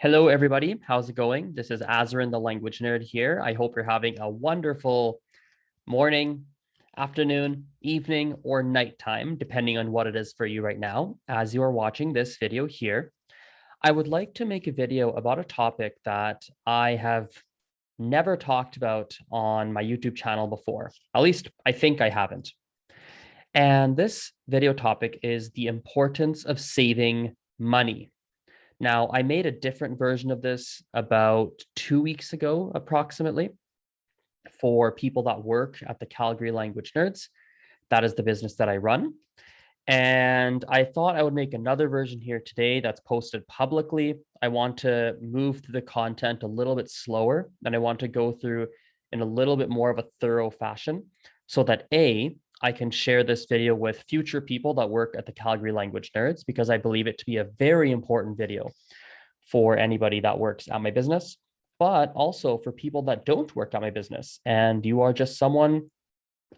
Hello, everybody. How's it going? This is Azrin, the language nerd here. I hope you're having a wonderful morning, afternoon, evening, or nighttime, depending on what it is for you right now. As you are watching this video here, I would like to make a video about a topic that I have never talked about on my YouTube channel before. At least I think I haven't. And this video topic is the importance of saving money. Now, I made a different version of this about 2 weeks ago, approximately, for people that work at the Calgary Language Nerds. That is the business that I run. And I thought I would make another version here today that's posted publicly. I want to move through the content a little bit slower, and I want to go through in a little bit more of a thorough fashion so that I can share this video with future people that work at the Calgary Language Nerds, because I believe it to be a very important video for anybody that works at my business, but also for people that don't work at my business and you are just someone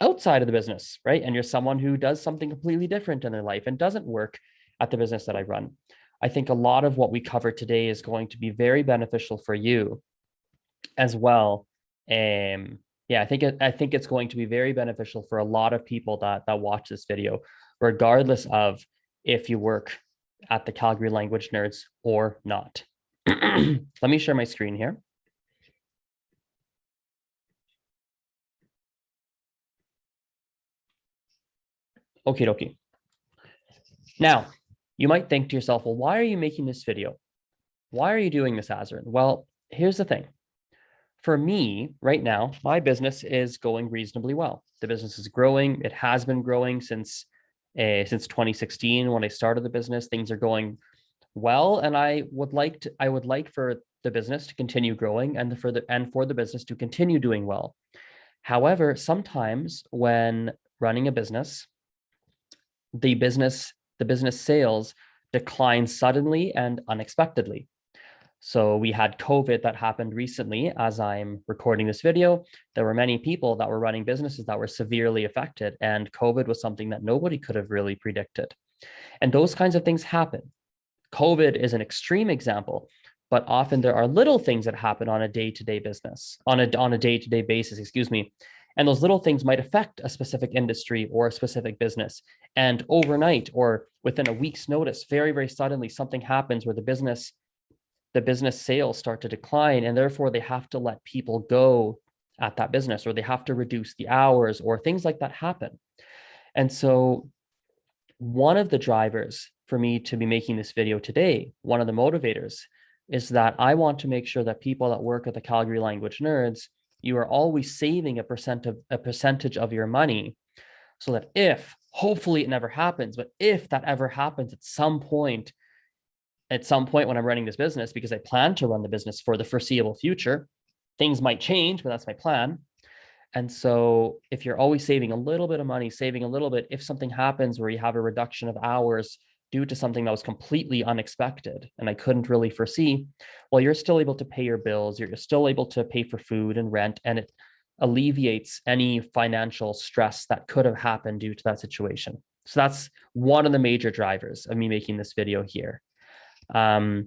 outside of the business, right? And you're someone who does something completely different in their life and doesn't work at the business that I run. I think a lot of what we cover today is going to be very beneficial for you as well. I think it's going to be very beneficial for a lot of people that watch this video, regardless of if you work at the Calgary Language Nerds or not. Let me share my screen here. Okie dokie. Now, you might think to yourself, well, why are you making this video? Why are you doing this, Azrin? Well, here's the thing. For me, right now, my business is going reasonably well. The business is growing. It has been growing since 2016 when I started the business. Things are going well, and I would like for the business to continue growing and for the business to continue doing well. However, sometimes when running a business, the business sales decline suddenly and unexpectedly. So we had COVID that happened recently. As I'm recording this video, there were many people that were running businesses that were severely affected, and COVID was something that nobody could have really predicted. And those kinds of things happen. COVID is an extreme example, but often there are little things that happen on a day-to-day business, on a day-to-day basis, excuse me. And those little things might affect a specific industry or a specific business. And overnight or within a week's notice, very, very suddenly, something happens where the business sales start to decline, and therefore they have to let people go at that business, or they have to reduce the hours, or things like that happen. And so one of the drivers for me to be making this video today, one of the motivators, is that I want to make sure that people that work at the Calgary Language Nerds, you are always saving a percentage of your money, so that if, hopefully it never happens, but if that ever happens at some point when I'm running this business, because I plan to run the business for the foreseeable future, things might change, but that's my plan. And so if you're always saving a little bit of money, saving a little bit, if something happens where you have a reduction of hours due to something that was completely unexpected and I couldn't really foresee, well, you're still able to pay your bills, you're still able to pay for food and rent, and it alleviates any financial stress that could have happened due to that situation. So that's one of the major drivers of me making this video here. I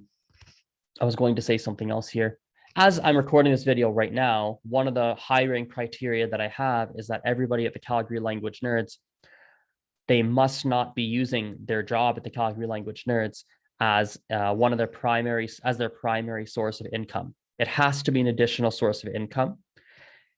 was going to say something else here. As I'm recording this video right now, one of the hiring criteria that I have is that everybody at the Calgary Language Nerds, they must not be using their job at the Calgary Language Nerds as their primary source of income. It has to be an additional source of income.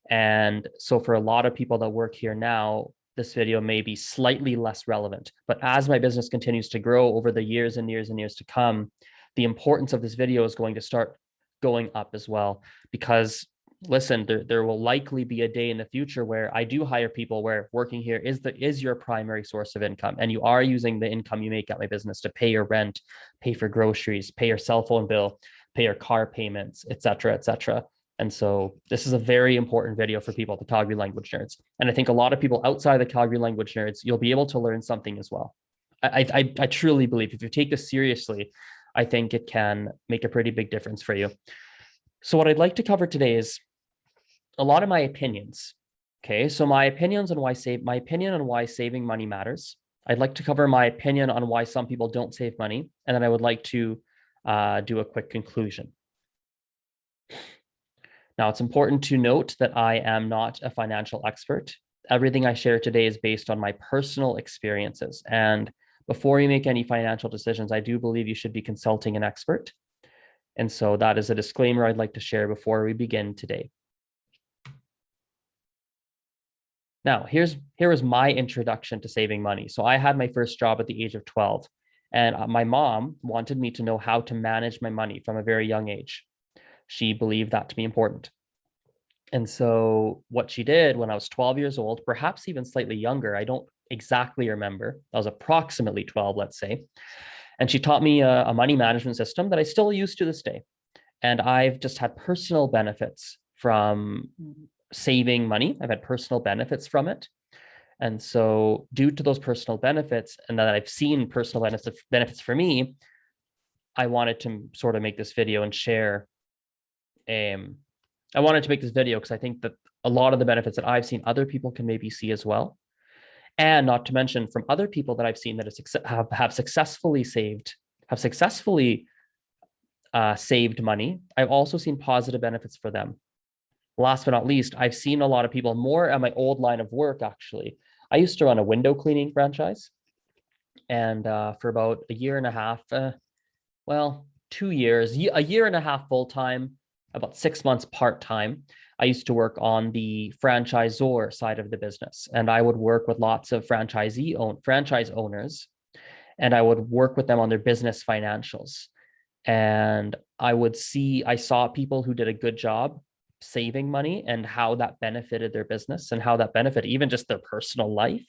And so for a lot of people that work here now, this video may be slightly less relevant. But as my business continues to grow over the years and years and years to come, the importance of this video is going to start going up as well. Because listen, there will likely be a day in the future where I do hire people where working here is your primary source of income, and you are using the income you make at my business to pay your rent, pay for groceries, pay your cell phone bill, pay your car payments, et cetera, et cetera. And so this is a very important video for people at the Calgary Language Nerds. And I think a lot of people outside the Calgary Language Nerds, you'll be able to learn something as well. I truly believe if you take this seriously, I think it can make a pretty big difference for you. So what I'd like to cover today is a lot of my opinions. Okay, so my opinion on why saving money matters. I'd like to cover my opinion on why some people don't save money, and then I would like to do a quick conclusion. Now, it's important to note that I am not a financial expert. Everything I share today is based on my personal experiences. And before you make any financial decisions, I do believe you should be consulting an expert. And so that is a disclaimer I'd like to share before we begin today. Now, here was my introduction to saving money. So I had my first job at the age of 12, and my mom wanted me to know how to manage my money from a very young age. She believed that to be important. And so what she did when I was 12 years old, perhaps even slightly younger, I don't exactly remember. I was approximately 12, let's say. And she taught me a money management system that I still use to this day. And I've just had personal benefits from saving money. I've had personal benefits from it. And so due to those personal benefits, and that I've seen personal benefits for me, I wanted to sort of make this video and share. I wanted to make this video because I think that a lot of the benefits that I've seen, other people can maybe see as well. And not to mention from other people that I've seen that have successfully saved money. I've also seen positive benefits for them. Last but not least, I've seen a lot of people more at my old line of work, actually. I used to run a window cleaning franchise. And for about a year and a half, 2 years, a year and a half full-time, about 6 months part-time, I used to work on the franchisor side of the business. And I would work with lots of franchise owners, and I would work with them on their business financials. And I saw people who did a good job saving money and how that benefited their business and how that benefited even just their personal life.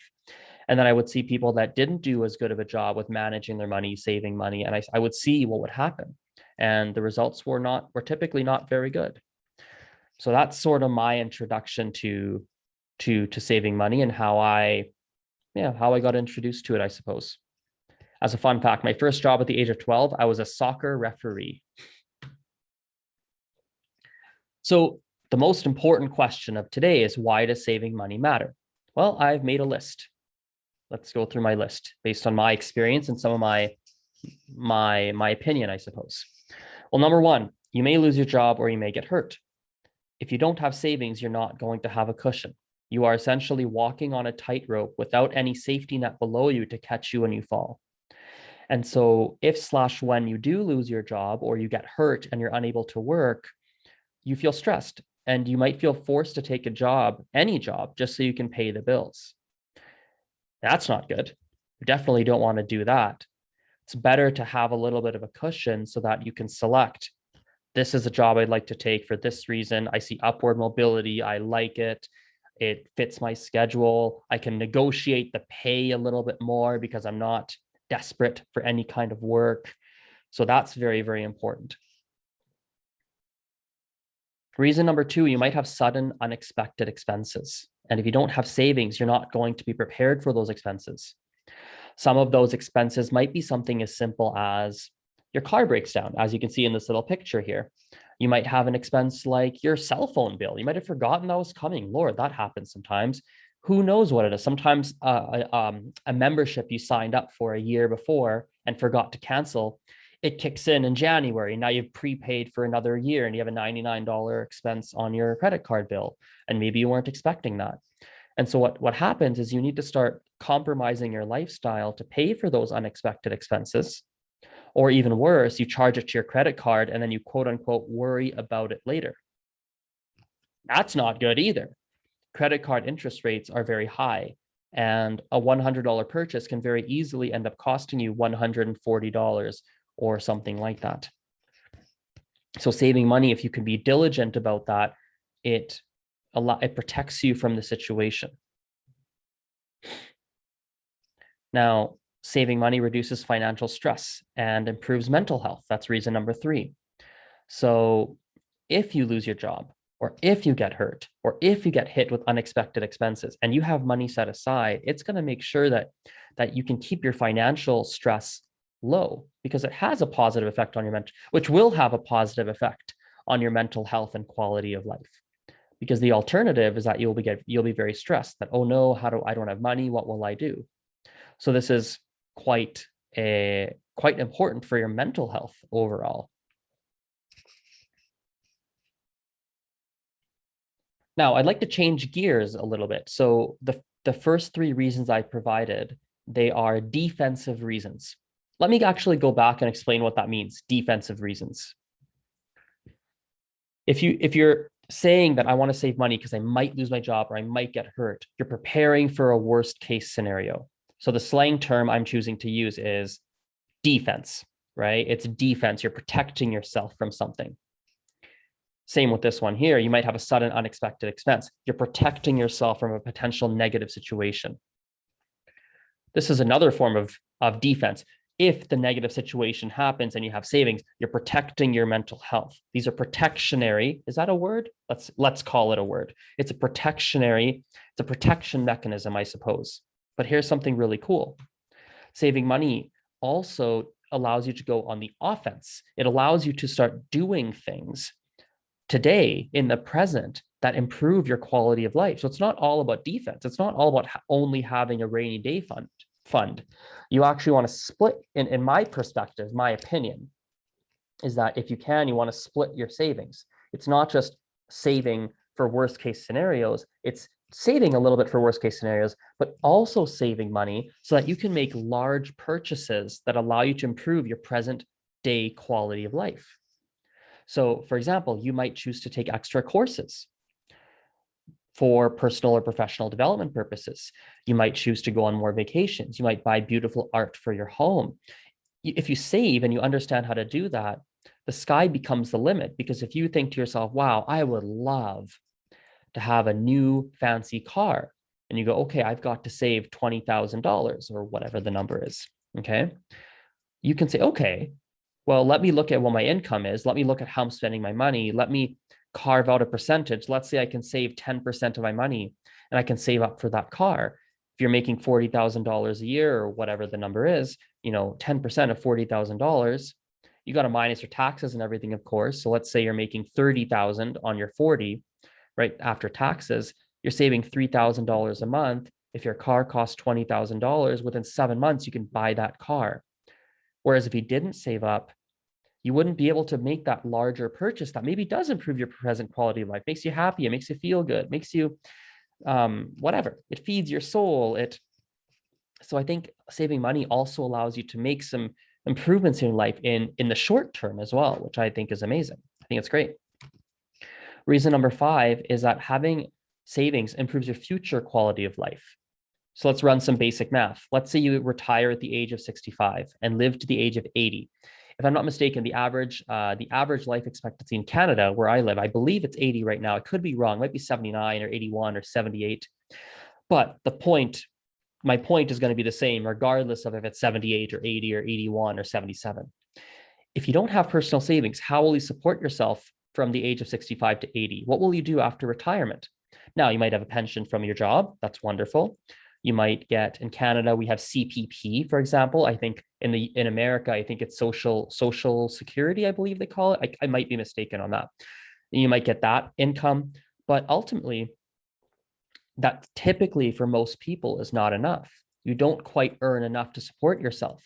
And then I would see people that didn't do as good of a job with managing their money, saving money, and I would see what would happen. And the results were typically not very good. So that's sort of my introduction to saving money and how I got introduced to it, I suppose. As a fun fact, my first job at the age of 12, I was a soccer referee. So the most important question of today is, why does saving money matter? Well, I've made a list. Let's go through my list based on my experience and some of my opinion, I suppose. Well, number one, you may lose your job or you may get hurt. If you don't have savings, you're not going to have a cushion. You are essentially walking on a tightrope without any safety net below you to catch you when you fall. And so when you do lose your job or you get hurt and you're unable to work, you feel stressed and you might feel forced to take a job, any job, just so you can pay the bills. That's not good. You definitely don't want to do that. It's better to have a little bit of a cushion so that you can select, this is a job I'd like to take for this reason. I see upward mobility. I like it. It fits my schedule. I can negotiate the pay a little bit more because I'm not desperate for any kind of work. So that's very, very important. Reason number two, you might have sudden unexpected expenses. And if you don't have savings, you're not going to be prepared for those expenses. Some of those expenses might be something as simple as your car breaks down, as you can see in this little picture here. You might have an expense like your cell phone bill. You might have forgotten that was coming. Lord, that happens sometimes. Who knows what it is? Sometimes a membership you signed up for a year before and forgot to cancel, it kicks in January. Now you've prepaid for another year and you have a $99 expense on your credit card bill. And maybe you weren't expecting that. And so what happens is you need to start compromising your lifestyle to pay for those unexpected expenses. Or even worse, you charge it to your credit card and then you quote unquote worry about it later. That's not good either. Credit card interest rates are very high, and a $100 purchase can very easily end up costing you $140 or something like that. So saving money, if you can be diligent about that, it protects you from the situation. Now, saving money reduces financial stress and improves mental health. That's reason number three. So if you lose your job, or if you get hurt, or if you get hit with unexpected expenses and you have money set aside, it's going to make sure that you can keep your financial stress low, because it has a positive effect on your mental, which will have a positive effect on your mental health and quality of life. Because the alternative is that you'll be very stressed that, oh no, I don't have money, what will I do? So this is quite quite important for your mental health overall. Now, I'd like to change gears a little bit. So the first three reasons I provided, they are defensive reasons. Let me actually go back and explain what that means, defensive reasons. If you're saying that I want to save money because I might lose my job or I might get hurt, you're preparing for a worst case scenario. So the slang term I'm choosing to use is defense, right? It's defense. You're protecting yourself from something. Same with this one here. You might have a sudden unexpected expense. You're protecting yourself from a potential negative situation. This is another form of defense. If the negative situation happens and you have savings, you're protecting your mental health. These are protectionary. Is that a word? Let's call it a word. It's a protection mechanism, I suppose. But here's something really cool. Saving money also allows you to go on the offense. It allows you to start doing things today in the present that improve your quality of life. So it's not all about defense. It's not all about only having a rainy day fund. You actually want to split, in my perspective, my opinion, is that if you can, you want to split your savings. It's not just saving for worst case scenarios. It's saving a little bit for worst case scenarios, but also saving money so that you can make large purchases that allow you to improve your present day quality of life. So, for example, you might choose to take extra courses for personal or professional development purposes. You might choose to go on more vacations. You might buy beautiful art for your home. If you save and you understand how to do that, the sky becomes the limit, because if you think to yourself, wow, I would love to have a new fancy car, and you go, okay, I've got to save $20,000 or whatever the number is, okay? You can say, okay, well, let me look at what my income is. Let me look at how I'm spending my money. Let me carve out a percentage. Let's say I can save 10% of my money and I can save up for that car. If you're making $40,000 a year or whatever the number is, 10% of $40,000, you got to minus your taxes and everything, of course. So let's say you're making 30,000 on your 40, right? After taxes, you're saving $3,000 a month. If your car costs $20,000, within 7 months, you can buy that car. Whereas if you didn't save up, you wouldn't be able to make that larger purchase that maybe does improve your present quality of life, makes you happy, it makes you feel good, makes you whatever, it feeds your soul. So I think saving money also allows you to make some improvements in life in the short term as well, which I think is amazing. I think it's great. Reason number 5 is that having savings improves your future quality of life. So let's run some basic math. Let's say you retire at the age of 65 and live to the age of 80. If I'm not mistaken, the average life expectancy in Canada, where I live, I believe it's 80 right now. I could be wrong. It might be 79 or 81 or 78. But my point is going to be the same, regardless of if it's 78 or 80 or 81 or 77. If you don't have personal savings, how will you support yourself from the age of 65 to 80? What will you do after retirement? Now, you might have a pension from your job. That's wonderful. You might get, in Canada, we have CPP, for example. I think in America, I think it's social security, I believe they call it. I might be mistaken on that. You might get that income, but ultimately, that typically for most people is not enough. You don't quite earn enough to support yourself,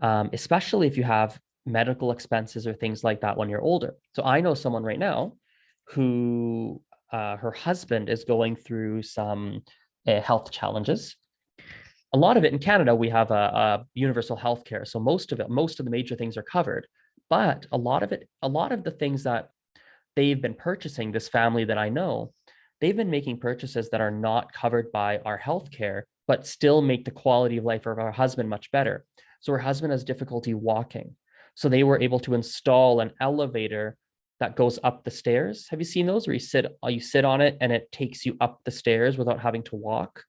especially if you have medical expenses or things like that when you're older. So I know someone right now who her husband is going through some health challenges. A lot of it in Canada, we have a universal health care. So most of the major things are covered. But a lot of the things that they've been purchasing, this family that I know, they've been making purchases that are not covered by our health care, but still make the quality of life of our husband much better. So her husband has difficulty walking. So they were able to install an elevator that goes up the stairs. Have you seen those where you sit on it and it takes you up the stairs without having to walk?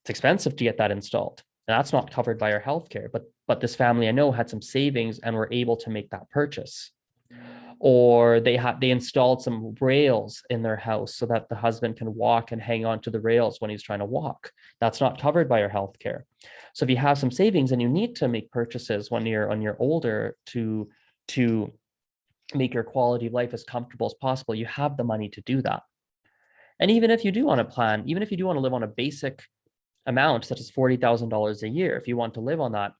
It's expensive to get that installed. And that's not covered by our healthcare, but this family I know had some savings and were able to make that purchase. Or they installed some rails in their house so that the husband can walk and hang on to the rails when he's trying to walk. That's not covered by our healthcare. So if you have some savings and you need to make purchases when you're older to make your quality of life as comfortable as possible, you have the money to do that. And even if you do want to plan, even if you do want to live on a basic amount, such as $40,000 a year, if you want to live on that,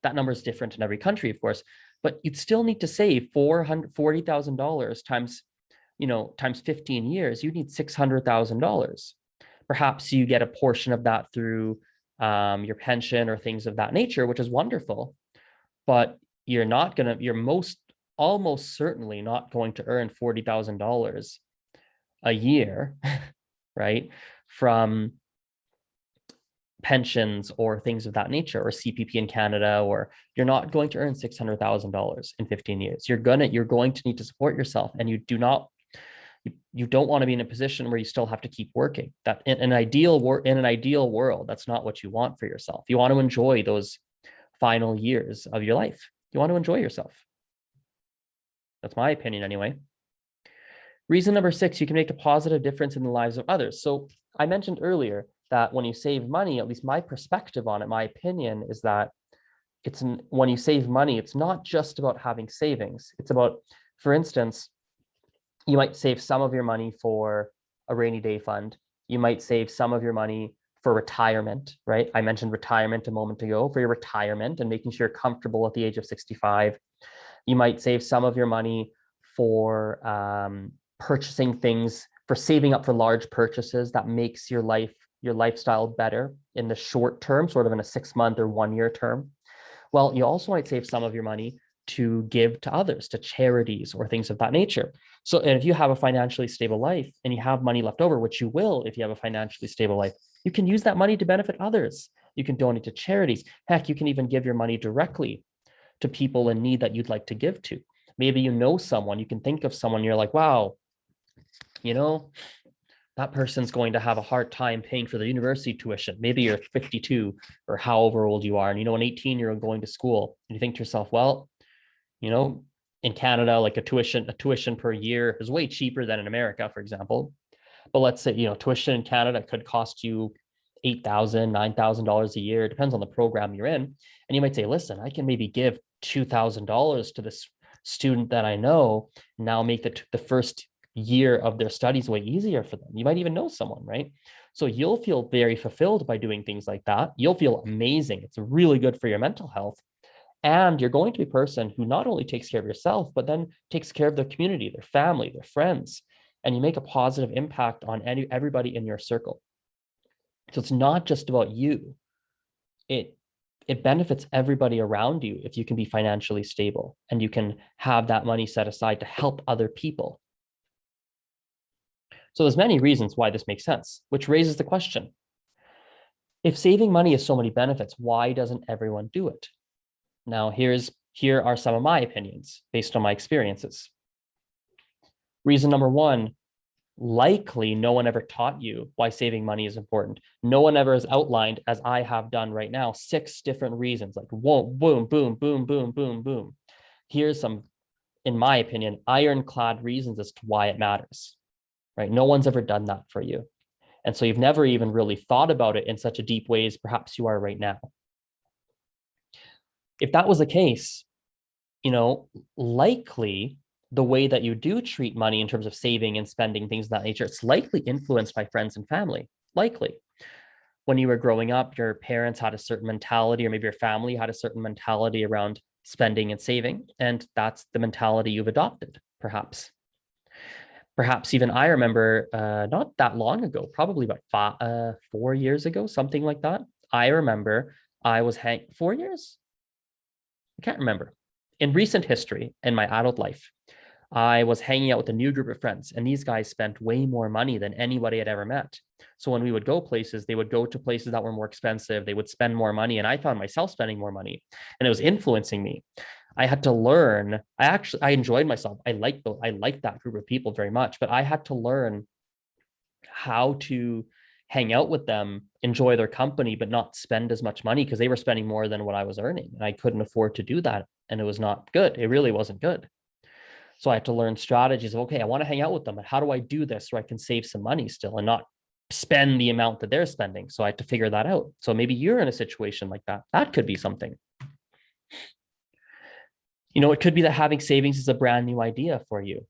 That number is different in every country, of course, but you'd still need to save $440,000 times, times 15 years. You need $600,000. Perhaps you get a portion of that through your pension or things of that nature, which is wonderful, but you're almost certainly not going to earn $40,000 a year, right, from pensions or things of that nature, or CPP in Canada, or you're not going to earn $600,000 in 15 years. You're going to need to support yourself, and you don't want to be in a position where you still have to keep working. That in an ideal world, that's not what you want for yourself. You want to enjoy those final years of your life. You want to enjoy yourself. That's my opinion anyway. Reason number 6, you can make a positive difference in the lives of others. So I mentioned earlier that when you save money, at least my perspective on it, my opinion is that when you save money, it's not just about having savings. It's about, for instance, you might save some of your money for a rainy day fund. You might save some of your money for retirement, right? I mentioned retirement a moment ago, for your retirement and making sure you're comfortable at the age of 65. You might save some of your money for purchasing things, for saving up for large purchases that makes your lifestyle better in the short term, sort of in a 6-month or 1-year term. Well, you also might save some of your money to give to others, to charities or things of that nature. So, and if you have a financially stable life and you have money left over, which you will if you have a financially stable life, you can use that money to benefit others. You can donate to charities. Heck, you can even give your money directly to people in need that you'd like to give to. Maybe you know someone, you can think of someone, you're like, wow, that person's going to have a hard time paying for the university tuition. Maybe you're 52 or however old you are, and an 18-year-old going to school, and you think to yourself, well, in Canada, like a tuition per year is way cheaper than in America, for example. But let's say, tuition in Canada could cost you $8,000, $9,000 a year. It depends on the program you're in. And you might say, listen, I can maybe give $2,000 to this student that I know, now make the first year of their studies way easier for them. You might even know someone, right? So you'll feel very fulfilled by doing things like that. You'll feel amazing. It's really good for your mental health. And you're going to be a person who not only takes care of yourself, but then takes care of their community, their family, their friends, and you make a positive impact on everybody in your circle. So it's not just about you. It benefits everybody around you if you can be financially stable and you can have that money set aside to help other people. So there's many reasons why this makes sense, which raises the question, if saving money has so many benefits, why doesn't everyone do it? Now, here are some of my opinions based on my experiences. Reason number 1, likely no one ever taught you why saving money is important. No one ever has outlined, as I have done right now, 6 different reasons, like whoa, boom, boom, boom, boom, boom, boom. Here's some, in my opinion, ironclad reasons as to why it matters, right? No one's ever done that for you. And so you've never even really thought about it in such a deep way as perhaps you are right now. If that was the case, likely the way that you do treat money in terms of saving and spending, things of that nature, it's likely influenced by friends and family. Likely. When you were growing up, your parents had a certain mentality, or maybe your family had a certain mentality around spending and saving, and that's the mentality you've adopted, perhaps. Perhaps even I remember not that long ago, probably about 4 years ago, something like that. I remember I was 4 years? I can't remember. In recent history, in my adult life, I was hanging out with a new group of friends, and these guys spent way more money than anybody had ever met. So when we would go places, they would go to places that were more expensive. They would spend more money, and I found myself spending more money, and it was influencing me. I had to learn. I enjoyed myself. I liked that group of people very much, but I had to learn how to hang out with them, enjoy their company, but not spend as much money because they were spending more than what I was earning. And I couldn't afford to do that. And it was not good. It really wasn't good. So I had to learn strategies of, okay, I want to hang out with them. And how do I do this so I can save some money still and not spend the amount that they're spending? So I had to figure that out. So maybe you're in a situation like that. That could be something. It could be that having savings is a brand new idea for you,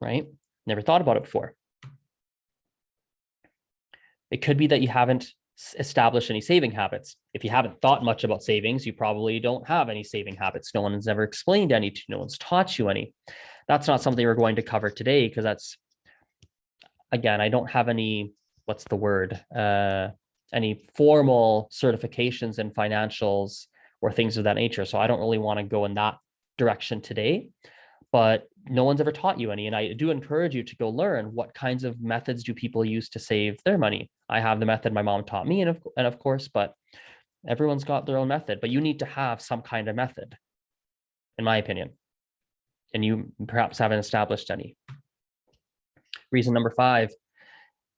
right? Never thought about it before. It could be that you haven't establish any saving habits. If you haven't thought much about savings, you probably don't have any saving habits. No one has ever explained any to you. No one's taught you any. That's not something we're going to cover today because that's, again, I don't have any, what's the word, any formal certifications in financials or things of that nature. So I don't really want to go in that direction today, but no one's ever taught you any. And I do encourage you to go learn what kinds of methods do people use to save their money. I have the method my mom taught me, and of course, but everyone's got their own method, but you need to have some kind of method, in my opinion. And you perhaps haven't established any. Reason number 5,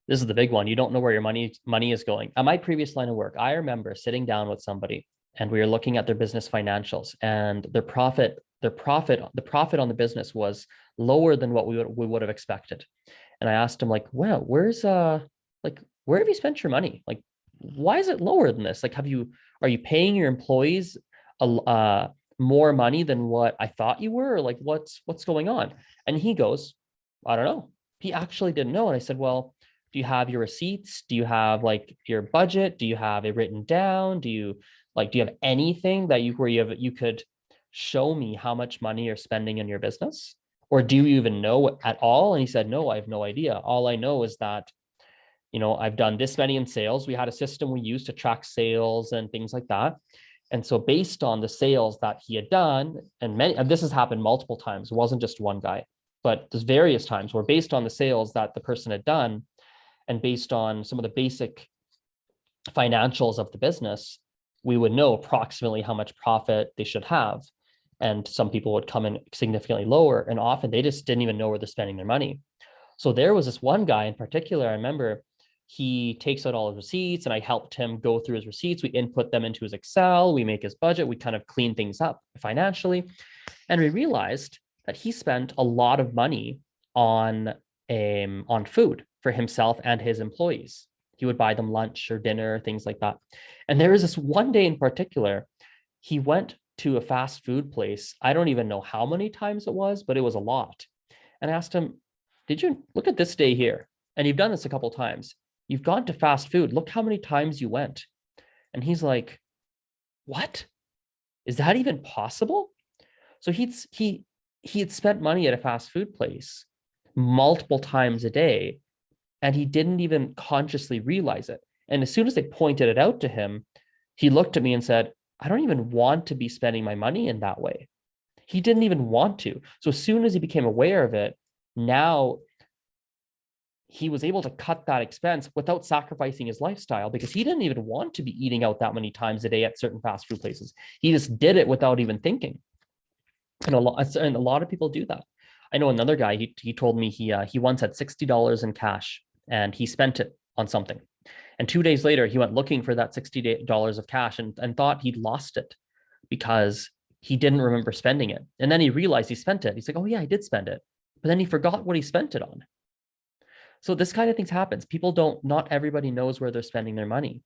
this is the big one. You don't know where your money is going. At my previous line of work, I remember sitting down with somebody and we were looking at their business financials, and the profit on the business was lower than what we would have expected. And I asked him, like, well, where have you spent your money? Like, why is it lower than this? Like, are you paying your employees more money than what I thought you were? Or like, what's going on? And he goes, I don't know. He actually didn't know. And I said, well, do you have your receipts? Do you have like your budget? Do you have it written down? Do you have anything that you could show me how much money you're spending in your business? Or do you even know at all? And he said, no, I have no idea. All I know is that, I've done this many in sales. We had a system we used to track sales and things like that. And so based on the sales that he had done, and this has happened multiple times, it wasn't just one guy, but there's various times where based on the sales that the person had done, and based on some of the basic financials of the business, we would know approximately how much profit they should have. And some people would come in significantly lower, and often they just didn't even know where they're spending their money. So there was this one guy in particular, I remember he takes out all his receipts and I helped him go through his receipts. We input them into his Excel, we make his budget, we kind of clean things up financially. And we realized that he spent a lot of money on food for himself and his employees. He would buy them lunch or dinner, things like that. And there was this one day in particular, he went to a fast food place. I don't even know how many times it was, but it was a lot. And I asked him, did you look at this day here? And you've done this a couple of times. You've gone to fast food. Look how many times you went. And he's like, what? Is that even possible? So he had spent money at a fast food place multiple times a day, and he didn't even consciously realize it. And as soon as they pointed it out to him, he looked at me and said, I don't even want to be spending my money in that way. He didn't even want to. So as soon as he became aware of it, now he was able to cut that expense without sacrificing his lifestyle, because he didn't even want to be eating out that many times a day at certain fast food places. He just did it without even thinking. And a lot of people do that. I know another guy, he told me he once had $60 in cash and he spent it on something. And 2 days later, he went looking for that $60 of cash and thought he'd lost it because he didn't remember spending it. And then he realized he spent it. He's like, oh yeah, I did spend it. But then he forgot what he spent it on. So this kind of things happens. Not everybody knows where they're spending their money.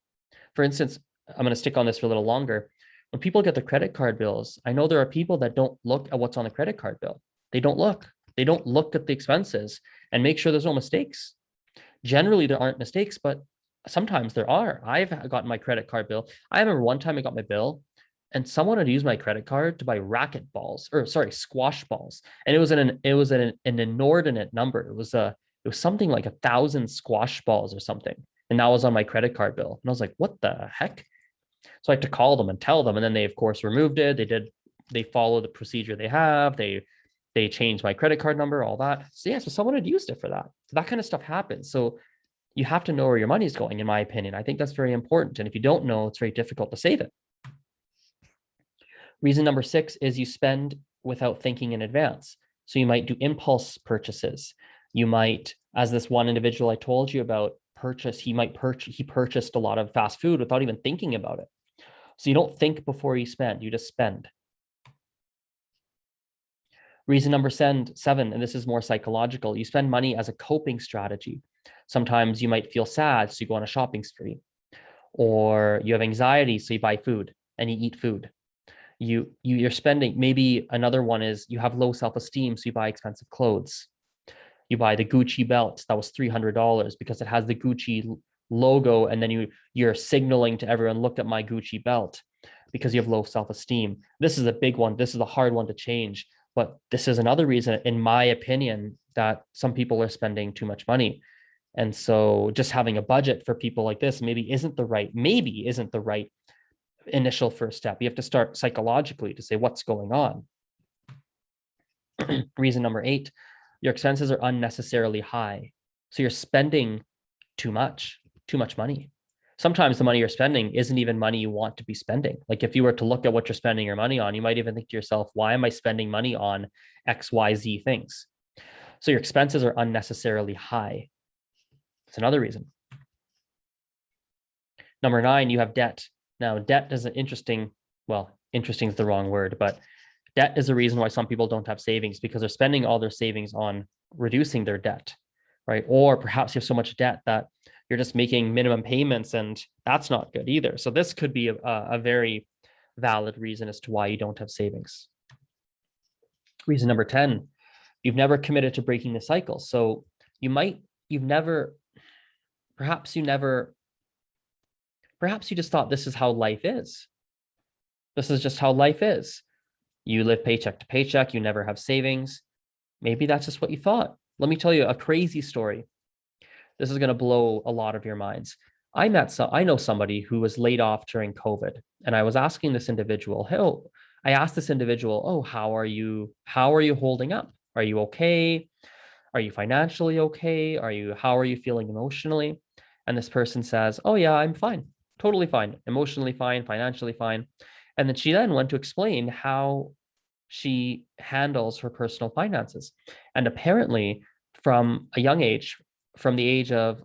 For instance, I'm going to stick on this for a little longer. When people get their credit card bills, I know there are people that don't look at what's on the credit card bill. They don't look at the expenses and make sure there's no mistakes. Generally, there aren't mistakes, but sometimes there are. I've gotten my credit card bill. I remember one time I got my bill and someone had used my credit card to buy squash balls. And it was an inordinate number. It was something like 1,000 squash balls or something. And that was on my credit card bill. And I was like, what the heck? So I had to call them and tell them. And then they, of course, removed it. They followed the procedure they have. They changed my credit card number, all that. So yeah, so someone had used it for that. So that kind of stuff happens. So you have to know where your money is going, in my opinion. I think that's very important. And if you don't know, it's very difficult to save it. Reason number 6 is you spend without thinking in advance. So you might do impulse purchases. You might, as this one individual I told you about, he purchased a lot of fast food without even thinking about it. So you don't think before you spend, you just spend. Reason number 7, and this is more psychological, you spend money as a coping strategy. Sometimes you might feel sad, so you go on a shopping spree. Or you have anxiety, so you buy food and you eat food. You're spending, maybe another one is you have low self-esteem, so you buy expensive clothes. You buy the Gucci belt that was $300 because it has the Gucci logo, and then you're signaling to everyone, look at my Gucci belt, because you have low self-esteem. This is a big one. This is a hard one to change. But this is another reason, in my opinion, that some people are spending too much money. And so just having a budget for people like this maybe isn't the right initial first step. You have to start psychologically to say what's going on. Reason number 8, your expenses are unnecessarily high. So you're spending too much money. Sometimes the money you're spending isn't even money you want to be spending. Like if you were to look at what you're spending your money on, you might even think to yourself, why am I spending money on X, Y, Z things? So your expenses are unnecessarily high. That's another reason. Number 9, you have debt. Now, debt is an interesting is the wrong word, but debt is a reason why some people don't have savings, because they're spending all their savings on reducing their debt, right? Or perhaps you have so much debt that you're just making minimum payments, and that's not good either. So this could be a very valid reason as to why you don't have savings. Reason number 10, you've never committed to breaking the cycle. So perhaps you just thought this is how life is. This is just how life is. You live paycheck to paycheck. You never have savings. Maybe that's just what you thought. Let me tell you a crazy story. This is going to blow a lot of your minds. I know somebody who was laid off during COVID, and I was asking this individual, how are you holding up? Are you okay? Are you financially okay? How are you feeling emotionally? And this person says, oh yeah, I'm fine. Totally fine. Emotionally fine, financially fine. And then she went to explain how she handles her personal finances. And apparently from a young age, from the age of,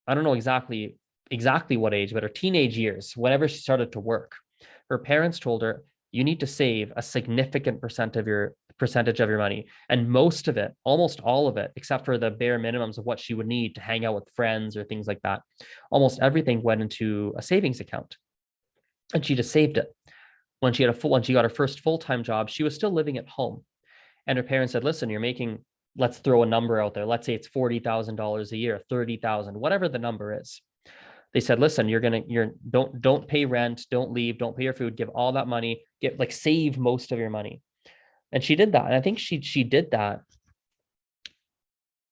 I don't know exactly what age, but her teenage years, whenever she started to work, her parents told her, you need to save a significant percentage of your money. And most of it, almost all of it, except for the bare minimums of what she would need to hang out with friends or things like that, almost everything went into a savings account. And she just saved it. When she got her first full-time job, she was still living at home. And her parents said, listen, let's throw a number out there. Let's say it's $40,000 a year, 30,000, whatever the number is. They said, listen, don't pay rent, don't leave, don't pay your food, give all that money, save most of your money. And she did that. And I think she did that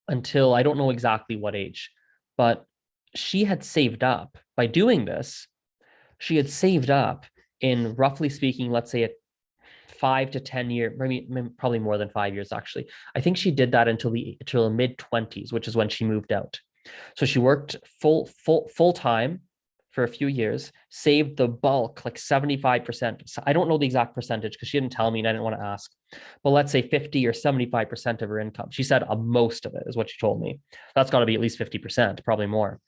until, I don't know exactly what age, but she had saved up by doing this. She had saved up in, roughly speaking, let's say 5 to 10 years, probably more than 5 years, actually. I think she did that until the mid-20s, which is when she moved out. So she worked full time for a few years, saved the bulk, like 75%. So I don't know the exact percentage because she didn't tell me and I didn't want to ask. But let's say 50 or 75% of her income. She said most of it is what she told me. That's got to be at least 50%, probably more.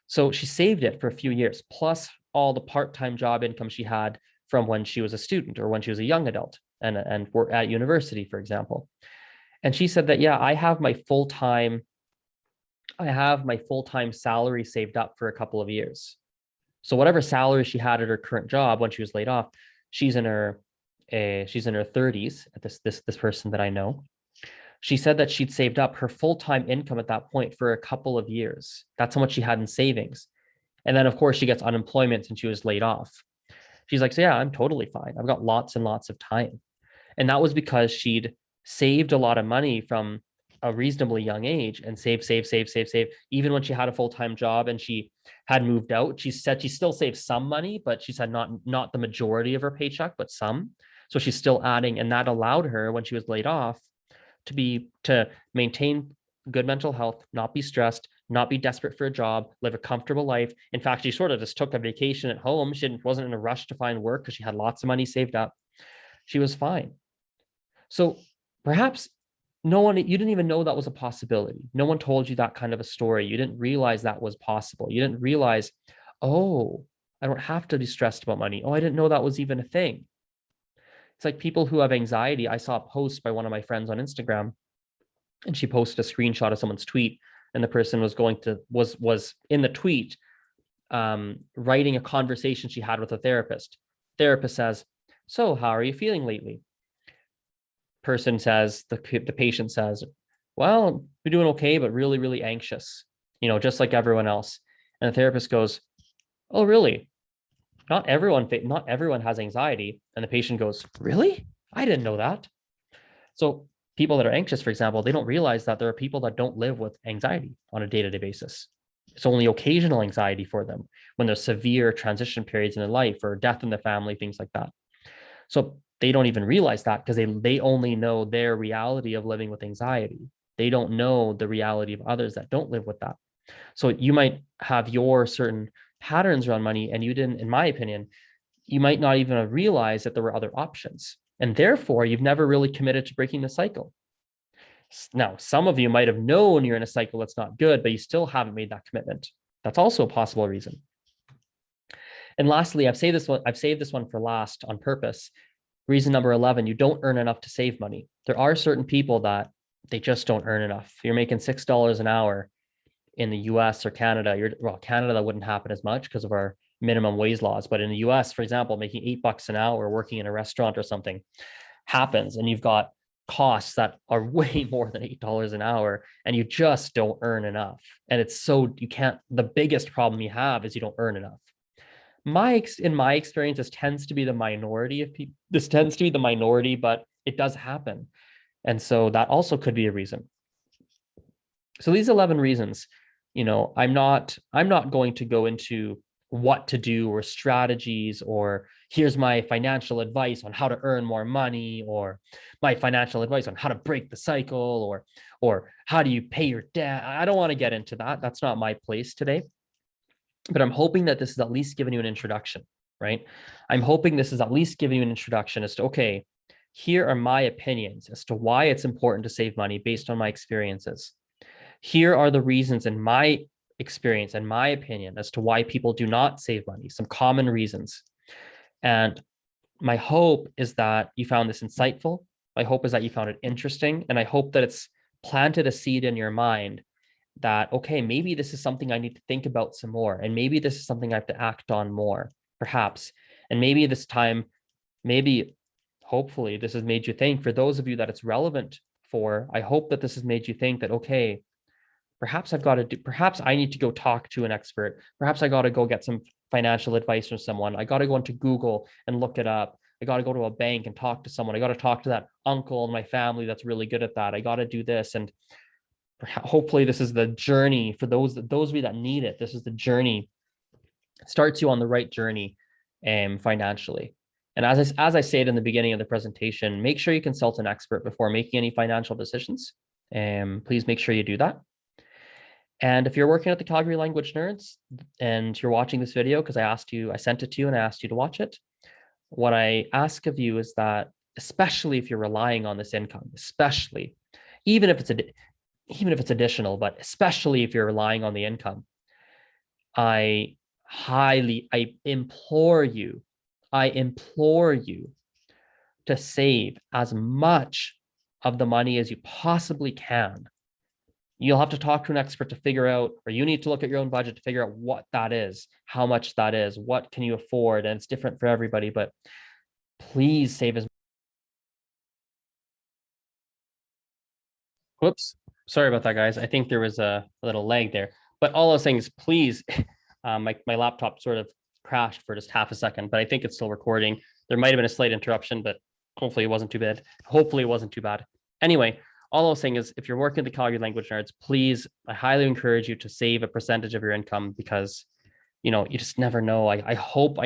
So she saved it for a few years, plus all the part-time job income she had from when she was a student or when she was a young adult and worked at university, for example. And she said that, yeah, I have my full-time salary saved up for a couple of years. So whatever salary she had at her current job when she was laid off, she's in her 30s at this person that I know. She said that she'd saved up her full-time income at that point for a couple of years. That's how much she had in savings. And then of course she gets unemployment and she was laid off. She's like, so yeah, I'm totally fine. I've got lots and lots of time. And that was because she'd saved a lot of money from a reasonably young age and save. Even when she had a full-time job and she had moved out, she said she still saved some money, but she said not the majority of her paycheck, but some. So she's still adding, and that allowed her, when she was laid off, to maintain good mental health, not be stressed, not be desperate for a job, live a comfortable life. In fact, she sort of just took a vacation at home. She wasn't in a rush to find work because she had lots of money saved up. She was fine. So perhaps you didn't even know that was a possibility. No one told you that kind of a story. You didn't realize that was possible. You didn't realize, oh, I don't have to be stressed about money. Oh, I didn't know that was even a thing. It's like people who have anxiety. I saw a post by one of my friends on Instagram, and she posted a screenshot of someone's tweet, and the person was in the tweet writing a conversation she had with a therapist. Therapist says, so how are you feeling lately? Person says, the patient says, well, we're doing okay, but really, really anxious, just like everyone else. And the therapist goes, oh, really? Not everyone has anxiety. And the patient goes, really? I didn't know that. So people that are anxious, for example, they don't realize that there are people that don't live with anxiety on a day-to-day basis. It's only occasional anxiety for them when there's severe transition periods in their life or death in the family, things like that. So they don't even realize that because they only know their reality of living with anxiety. They don't know the reality of others that don't live with that. So you might have your certain patterns around money, and you didn't, in my opinion, you might not even have realized that there were other options. And therefore, you've never really committed to breaking the cycle. Now, some of you might have known you're in a cycle that's not good, but you still haven't made that commitment. That's also a possible reason. And lastly, I've saved this one for last on purpose. Reason number 11, you don't earn enough to save money. There are certain people that they just don't earn enough. You're making $6 an hour in the US or Canada. Canada, that wouldn't happen as much because of our minimum wage laws. But in the US, for example, making $8 an hour working in a restaurant or something happens, and you've got costs that are way more than $8 an hour, and you just don't earn enough. And it's so you can't. The biggest problem you have is you don't earn enough. In my experience, this tends to be the minority of people. This tends to be the minority, but it does happen, and so that also could be a reason. So these 11 reasons, I'm not going to go into what to do or strategies or here's my financial advice on how to earn more money or my financial advice on how to break the cycle or how do you pay your debt. I don't want to get into that. That's not my place today. But I'm hoping that this is at least giving you an introduction, right? I'm hoping this is at least giving you an introduction as to, okay, here are my opinions as to why it's important to save money based on my experiences. Here are the reasons in my experience and my opinion as to why people do not save money, some common reasons. And my hope is that you found this insightful. My hope is that you found it interesting. And I hope that it's planted a seed in your mind that, okay, maybe this is something I need to think about some more. And maybe this is something I have to act on more, perhaps. And maybe this time, hopefully this has made you think, for those of you that it's relevant for, I hope that this has made you think that, okay, perhaps I need to go talk to an expert. Perhaps I got to go get some financial advice from someone. I got to go into Google and look it up. I got to go to a bank and talk to someone. I got to talk to that uncle in my family that's really good at that. I got to do this. And hopefully this is the journey for those of you that need it. This is the journey. It starts you on the right journey financially. And as I said in the beginning of the presentation, make sure you consult an expert before making any financial decisions. Please make sure you do that. And if you're working at the Calgary Language Nerds and you're watching this video, because I sent it to you and I asked you to watch it, what I ask of you is that, especially if you're relying on this income, especially, even if it's additional, but especially if you're relying on the income, I implore you to save as much of the money as you possibly can. You'll have to talk to an expert to figure out, or you need to look at your own budget to figure out what that is, how much that is, what can you afford, and it's different for everybody, but please save as. Whoops, sorry about that, guys. I think there was a little lag there, but all those things, please, my laptop sort of crashed for just half a second, but I think it's still recording. There might have been a slight interruption, but hopefully it wasn't too bad. Anyway, all I was saying is, if you're working at the Calgary Language Nerds, please, I highly encourage you to save a percentage of your income because, you just never know. I hope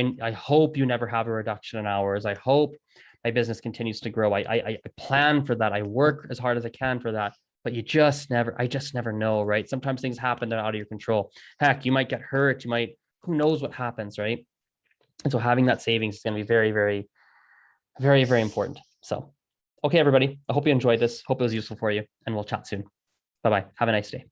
you never have a reduction in hours. I hope my business continues to grow. I plan for that. I work as hard as I can for that, but I just never know, right? Sometimes things happen that are out of your control. Heck, you might get hurt. Who knows what happens, right? And so having that savings is going to be very, very, very, very important. So, okay, everybody, I hope you enjoyed this. Hope it was useful for you, and we'll chat soon. Bye-bye. Have a nice day.